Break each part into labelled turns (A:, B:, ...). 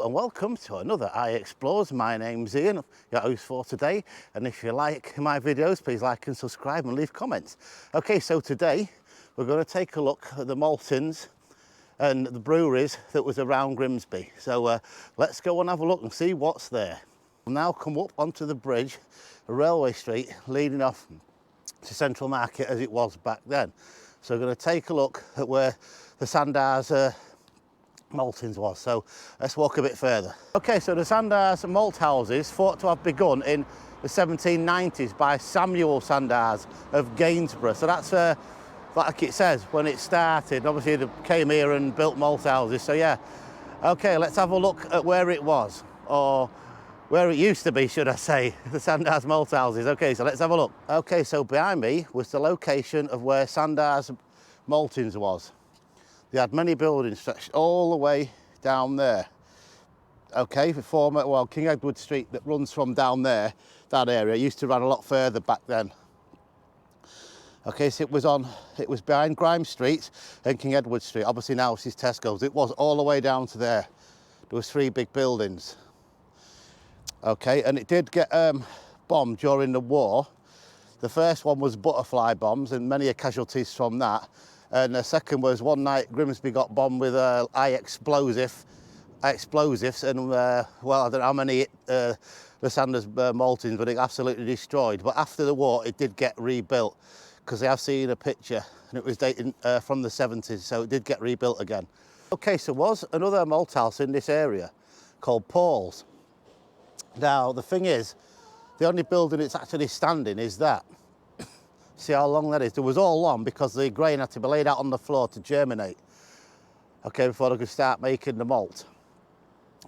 A: and welcome to another I Explores. My name's Ian, your host for today, and if you like my videos, please like and subscribe and leave comments. Okay, so today we're going to take a look at the maltings and the breweries that was around Grimsby. So let's go and have a look and see what's there. We'll now come up onto the bridge, a railway street leading off to Central Market as it was back then. So we're going to take a look at where the Sandars maltings was. So let's walk a bit further. Okay, so the Sandars malt houses thought to have begun in the 1790s by Samuel Sandars of Gainsborough. So that's like it says when it started. Obviously they came here and built malt houses. So yeah, okay, let's have a look at where it was, or where it used to be, should I say, the Sandars malt houses. Okay, so let's have a look. Okay, so behind me was the location of where Sandars maltings was. They had many buildings stretched all the way down there. Okay, the former, well, King Edward Street that runs from down there, that area, used to run a lot further back then. Okay, so it was behind Grimsby Street and King Edward Street. Obviously now it's Tesco's. It was all the way down to there. There was 3 big buildings. Okay, and it did get bombed during the war. The first one was butterfly bombs and many casualties from that. And the second was one night Grimsby got bombed with explosives and well, I don't know how many the Sandars maltings, but it absolutely destroyed. But after the war it did get rebuilt, because I have seen a picture and it was dating from the 70s, so it did get rebuilt again. Okay, so was another malt house in this area called Paul's. Now the thing is, the only building it's actually standing is that. See how long that is? There was all long because the grain had to be laid out on the floor to germinate, okay, before they could start making the malt,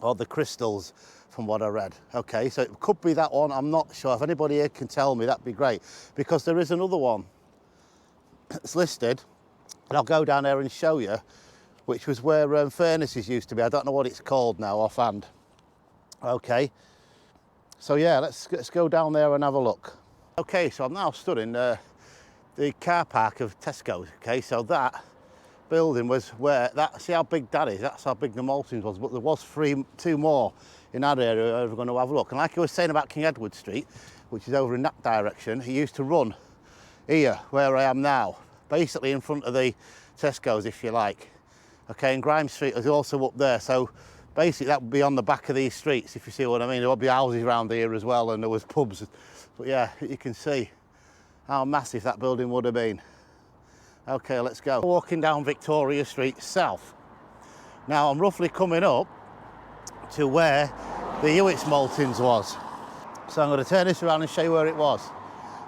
A: or the crystals, from what I read. Okay, so it could be that one, I'm not sure. If anybody here can tell me, that'd be great, because there is another one that's listed, and I'll go down there and show you, which was where furnaces used to be. I don't know what it's called now offhand. Okay, so yeah, let's go down there and have a look. Okay, so I'm now stood in the car park of Tesco's. Okay, so that building was where that, see how big that is? That's how big the maltings was, but there was 2 more in that area where we're going to have a look. And like I was saying about King Edward Street, which is over in that direction, he used to run here where I am now, basically in front of the Tesco's, if you like. Okay, and Grimsby Street is also up there, so basically that would be on the back of these streets, if you see what I mean. There would be houses around here as well, and there was pubs. But yeah, you can see how massive that building would have been. Okay, let's go. Walking down Victoria Street South. Now I'm roughly coming up to where the Hewitt's maltings was. So I'm going to turn this around and show you where it was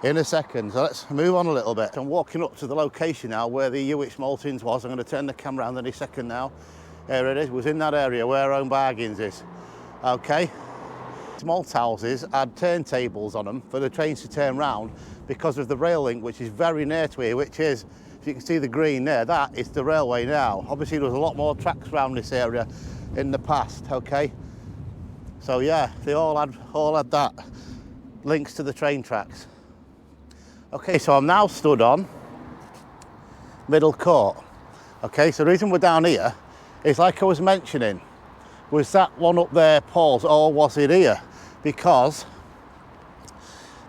A: in a second. So let's move on a little bit. I'm walking up to the location now where the Hewitt's maltings was. I'm going to turn the camera around in a second now. There it is. It was in that area where Home Bargains is. Okay. Malt houses had turntables on them for the trains to turn round because of the rail link, which is very near to here, which is, if you can see the green there, that is the railway now. Obviously there was a lot more tracks around this area in the past. Okay, so yeah, they all had that, links to the train tracks. Okay, so I'm now stood on Middle Court. Okay, so the reason we're down here is, like I was mentioning, was that one up there Paul's, or was it here? Because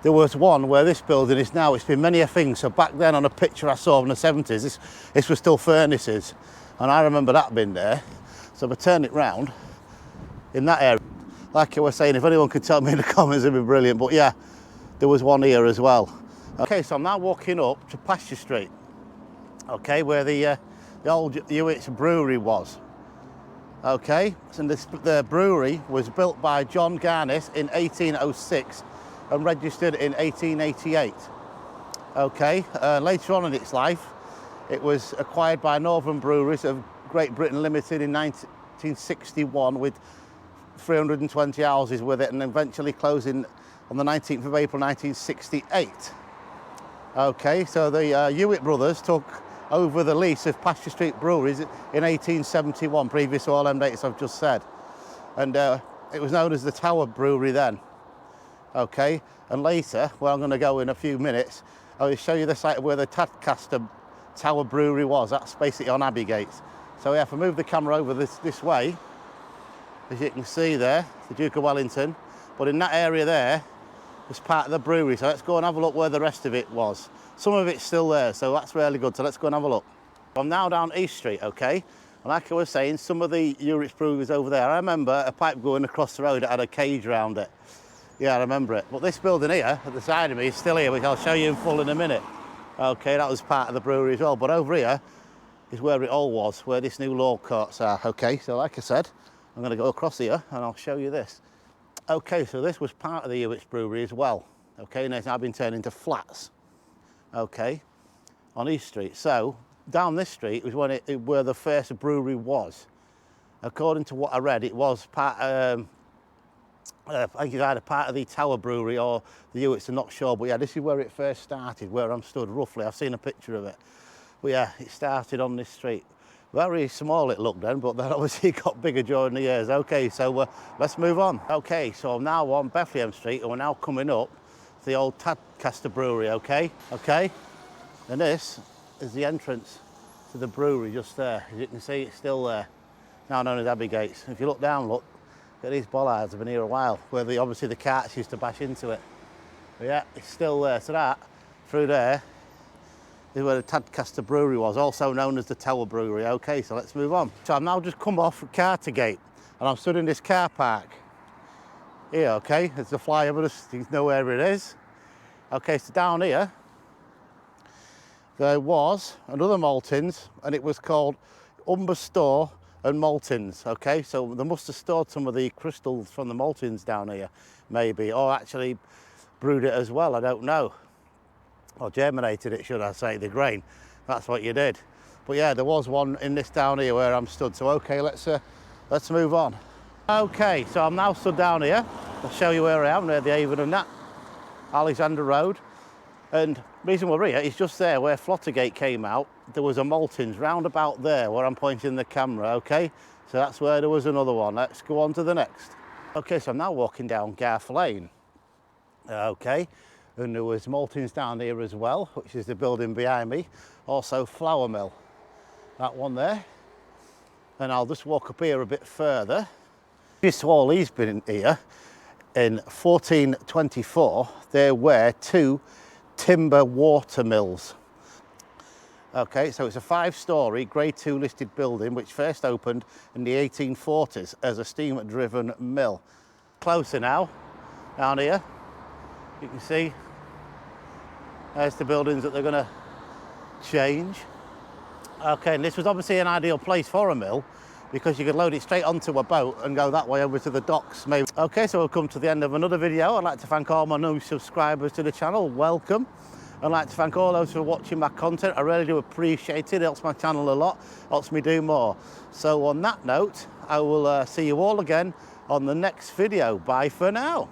A: there was one where this building is now, it's been many a thing. So back then on a picture I saw in the 70s, this was still furnaces, and I remember that being there. So if I turn it round, in that area, like I was saying, if anyone could tell me in the comments, it'd be brilliant. But yeah, there was one here as well. Okay, so I'm now walking up to Pasture Street, okay, where the old Hewitt's Brewery was. Okay, so the brewery was built by John Garnett in 1806 and registered in 1888. Okay, later on in its life, it was acquired by Northern Breweries of Great Britain Limited in 1961 with 320 houses with it, and eventually closing on the 19th of April 1968. Okay, so the Hewitt brothers took over the lease of Pasture Street Breweries in 1871, previous to all them dates I've just said. And it was known as the Tower Brewery then. Okay, and later, where I'm going to go in a few minutes, I'll show you the site of where the Tadcaster Tower Brewery was. That's basically on Abbey Gate. So yeah, if I move the camera over this way, as you can see there, the Duke of Wellington. But in that area there was part of the brewery. So let's go and have a look where the rest of it was. Some of it's still there, so that's really good. So let's go and have a look. I'm now down East Street, okay? And like I was saying, some of the Hewitt breweries over there, I remember a pipe going across the road that had a cage around it. Yeah, I remember it. But this building here, at the side of me, is still here, which I'll show you in full in a minute. Okay, that was part of the brewery as well. But over here is where it all was, where this new law courts are. Okay, so like I said, I'm going to go across here and I'll show you this. Okay, so this was part of the Hewitt Brewery as well. Okay, and it's now been turned into flats. Okay, on East Street. So down this street was when where the first brewery was. According to what I read, it was part. I think it's either part of the Tower Brewery or the Hewitts, I'm not sure. But yeah, this is where it first started, where I'm stood roughly. I've seen a picture of it. But yeah, it started on this street. Very small it looked then, but then obviously it got bigger during the years. Okay, so let's move on. Okay, so I'm now on Bethlehem Street and we're now coming up to the old Tadcaster Brewery, okay? Okay, and this is the entrance to the brewery just there. As you can see, it's still there, now known as Abbey Gates. If you look down, look at these bollards, have been here a while, where obviously the carts used to bash into it. But yeah, it's still there. So that, through there, is where the Tadcaster Brewery was, also known as the Tower Brewery. Okay, so let's move on. So I've now just come off Cartergate and I'm stood in this car park here, okay? There's the flyover, just you know where it is. Okay, so down here, there was another Maltings and it was called Umber Store and Maltings, okay? So they must have stored some of the crystals from the Maltings down here, maybe, or actually brewed it as well, I don't know. Or germinated it, should I say, the grain. That's what you did. But yeah, there was one in this down here where I'm stood. So okay, let's move on. Okay, so I'm now stood down here. I'll show you where I am, near the Avon and that, Alexander Road. And the reason we're here is just there where Flottergate came out. There was a Maltings round about there where I'm pointing the camera, okay? So that's where there was another one. Let's go on to the next. Okay, so I'm now walking down Garth Lane. Okay. And there was Maltings down here as well, which is the building behind me. Also Flour Mill, that one there. And I'll just walk up here a bit further. Just all these been here in 1424, there were 2 timber water mills. Okay, so it's a 5-storey grade 2 listed building which first opened in the 1840s as a steam driven mill. Closer now, down here, you can see there's the buildings that they're going to change. Okay, and this was obviously an ideal place for a mill because you could load it straight onto a boat and go that way over to the docks maybe. Okay, so we've come to the end of another video. I'd like to thank all my new subscribers to the channel. Welcome. I'd like to thank all those for watching my content. I really do appreciate it. It helps my channel a lot, helps me do more. So on that note, I will see you all again on the next video. Bye for now.